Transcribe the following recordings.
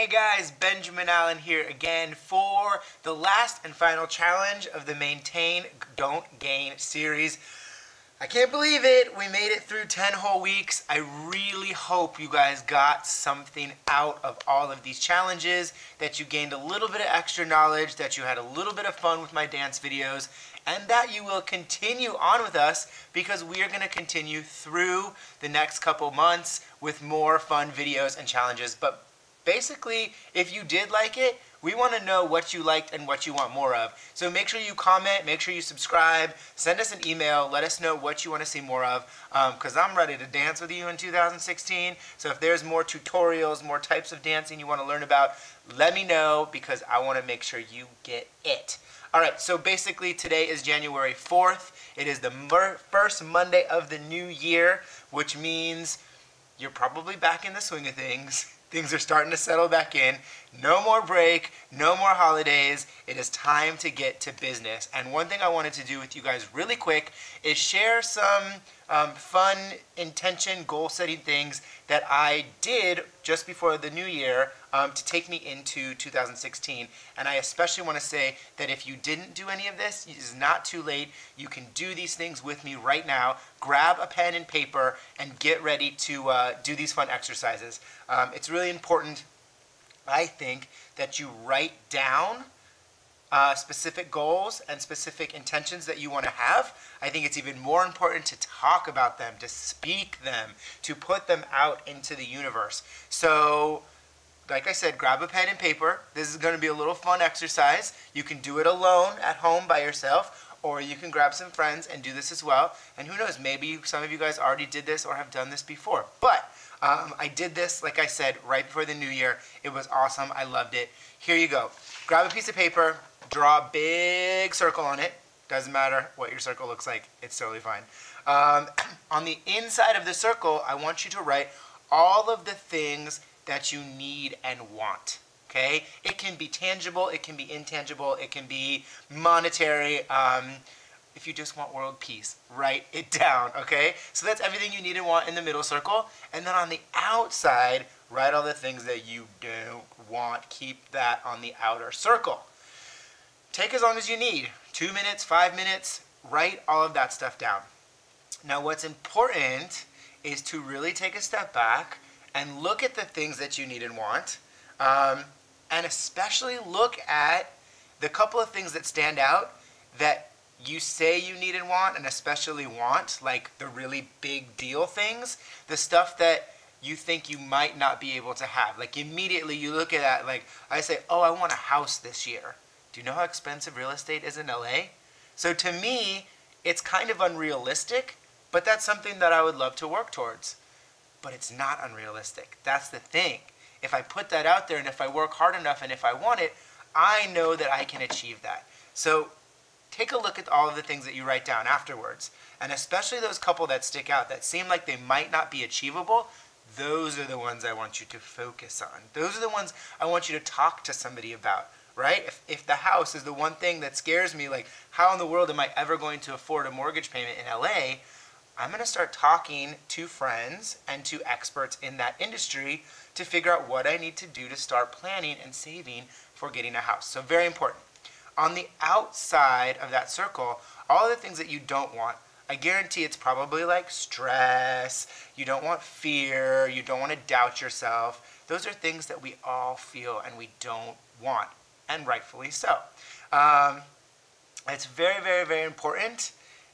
Hey guys, Benjamin Allen here again for the last and final challenge of the Maintain, Don't Gain series. I can't believe it. We made it through 10 whole weeks. I really hope you guys got something out of all of these challenges, that you gained a little bit of extra knowledge, that you had a little bit of fun with my dance videos, and that you will continue on with us because we are going to continue through the next couple months with more fun videos and challenges. But basically, if you did like it, we want to know what you liked and what you want more of. So make sure you comment, make sure you subscribe, send us an email, let us know what you want to see more of, because I'm ready to dance with you in 2016. So if there's more tutorials, more types of dancing you want to learn about, let me know because I want to make sure you get it. Alright, so basically today is January 4th. It is the first Monday of the new year, which means you're probably back in the swing of things. Things are starting to settle back in. No more break, no more holidays. It is time to get to business. And one thing I wanted to do with you guys really quick is share some fun, intention, goal-setting things that I did just before the new year to take me into 2016. And I especially want to say that if you didn't do any of this, it is not too late. You can do these things with me right now. Grab a pen and paper and get ready to do these fun exercises. It's really important, I think, that you write down specific goals and specific intentions that you want to have. I think it's even more important to talk about them, to speak them, to put them out into the universe. So, like I said, grab a pen and paper. This is going to be a little fun exercise. You can do it alone at home by yourself, or you can grab some friends and do this as well. And who knows, maybe some of you guys already did this or have done this before. But I did this, like I said, right before the new year. It was awesome. I loved it. Here you go. Grab a piece of paper, draw a big circle on it. Doesn't matter what your circle looks like. It's totally fine. On the inside of the circle, I want you to write all of the things that you need and want. Okay? It can be tangible, it can be intangible, it can be monetary. If you just want world peace, write it down, okay? So that's everything you need and want in the middle circle. And then on the outside, write all the things that you don't want. Keep that on the outer circle. Take as long as you need. 2 minutes, 5 minutes, write all of that stuff down. Now what's important is to really take a step back and look at the things that you need and want. And especially look at the couple of things that stand out that you say you need and want, and especially want, like the really big deal things, the stuff that you think you might not be able to have. Like immediately you look at that, like I say, oh, I want a house this year. Do you know how expensive real estate is in LA? So to me, it's kind of unrealistic, but that's something that I would love to work towards. But it's not unrealistic. That's the thing. If I put that out there and if I work hard enough and if I want it, I know that I can achieve that. So take a look at all of the things that you write down afterwards, and especially those couple that stick out that seem like they might not be achievable. Those are the ones I want you to focus on. Those are the ones I want you to talk to somebody about, right? If the house is the one thing that scares me, like how in the world am I ever going to afford a mortgage payment in LA? I'm going to start talking to friends and to experts in that industry to figure out what I need to do to start planning and saving for getting a house. So very important. On the outside of that circle, all the things that you don't want, I guarantee it's probably like stress, you don't want fear, you don't want to doubt yourself. Those are things that we all feel and we don't want, and rightfully so. It's very, very, very important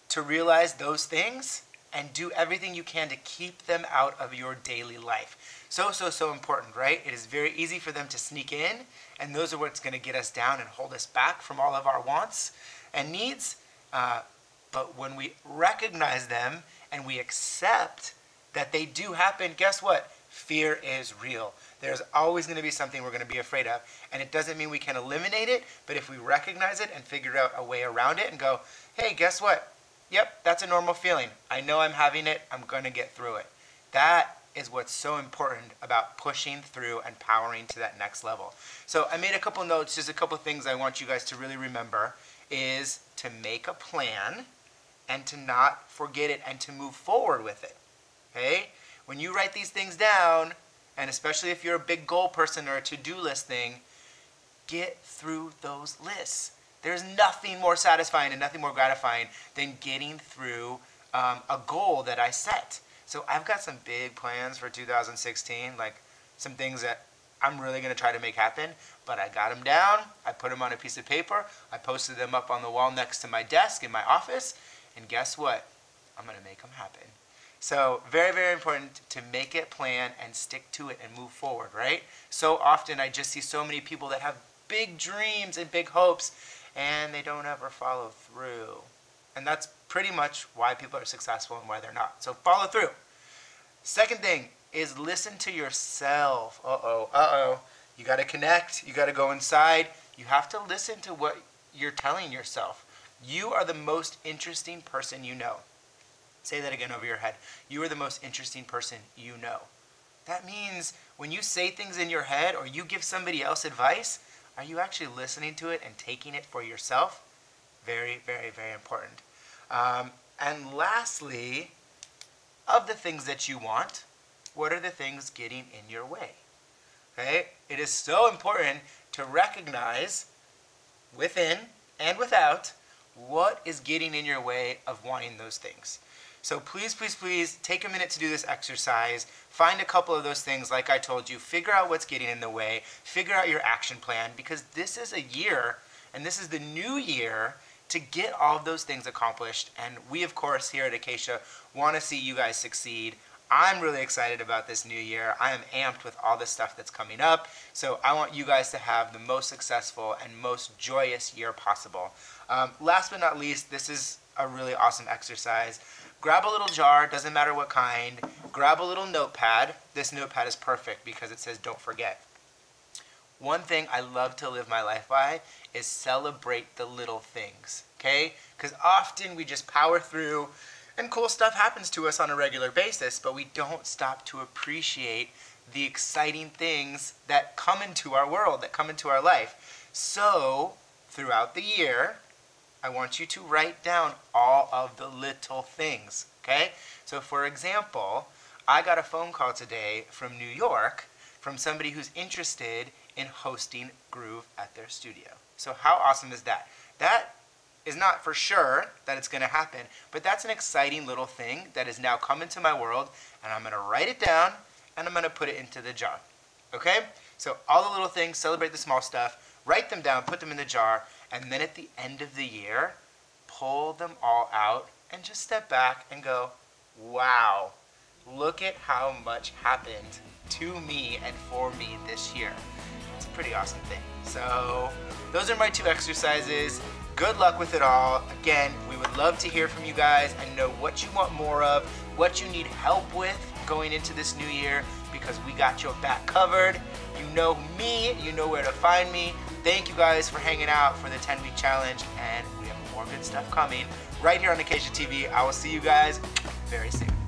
to realize those things and do everything you can to keep them out of your daily life. So important, right? It is very easy for them to sneak in, and those are what's going to get us down and hold us back from all of our wants and needs. But when we recognize them and we accept that they do happen, guess what? Fear is real. There's always going to be something we're going to be afraid of. And it doesn't mean we can eliminate it, but if we recognize it and figure out a way around it and go, hey, guess what? Yep, that's a normal feeling. I know I'm having it. I'm going to get through it. That is what's so important about pushing through and powering to that next level. So I made a couple notes, just a couple things I want you guys to really remember is to make a plan and to not forget it and to move forward with it. Okay? When you write these things down and especially if you're a big goal person or a to-do list thing, get through those lists. There's nothing more satisfying and nothing more gratifying than getting through a goal that I set. So I've got some big plans for 2016, like some things that I'm really going to try to make happen, but I got them down, I put them on a piece of paper, I posted them up on the wall next to my desk in my office, and guess what? I'm going to make them happen. So very, very important to make it, plan, and stick to it and move forward, right? So often I just see so many people that have big dreams and big hopes, and they don't ever follow through. And that's pretty much why people are successful and why they're not. So follow through. Second thing is listen to yourself. You got to connect. You got to go inside. You have to listen to what you're telling yourself. You are the most interesting person you know. Say that again over your head. You are the most interesting person you know. That means when you say things in your head or you give somebody else advice, are you actually listening to it and taking it for yourself? Very, very, very important. And lastly, of the things that you want, what are the things getting in your way? Okay? It is so important to recognize within and without what is getting in your way of wanting those things. So please, please, please take a minute to do this exercise. Find a couple of those things like I told you. Figure out what's getting in the way. Figure out your action plan, because this is a year, and this is the new year, to get all of those things accomplished. And we, of course, here at Acacia want to see you guys succeed. I'm really excited about this new year. I am amped with all the stuff that's coming up. So I want you guys to have the most successful and most joyous year possible. Last but not least, this is a really awesome exercise. Grab a little jar, doesn't matter what kind. Grab a little notepad. This notepad is perfect because it says don't forget. One thing I love to live my life by is celebrate the little things, okay? Because often we just power through and cool stuff happens to us on a regular basis, but we don't stop to appreciate the exciting things that come into our world, that come into our life. So, throughout the year, I want you to write down all of the little things, okay? So, for example, I got a phone call today from New York from somebody who's interested in hosting Groove at their studio. So how awesome is that? That is not for sure that it's going to happen, but that's an exciting little thing that has now come into my world, and I'm going to write it down, and I'm going to put it into the jar. Okay? So all the little things, celebrate the small stuff, write them down, put them in the jar, and then at the end of the year, pull them all out and just step back and go, wow, look at how much happened to me and for me this year. It's a pretty awesome thing. So those are my 2 exercises. Good luck with it all. Again, we would love to hear from you guys and know what you want more of, what you need help with going into this new year, because we got your back covered. You know me, you know where to find me. Thank you guys for hanging out for the 10-week challenge, and we have more good stuff coming right here on Acacia TV. I will see you guys very soon.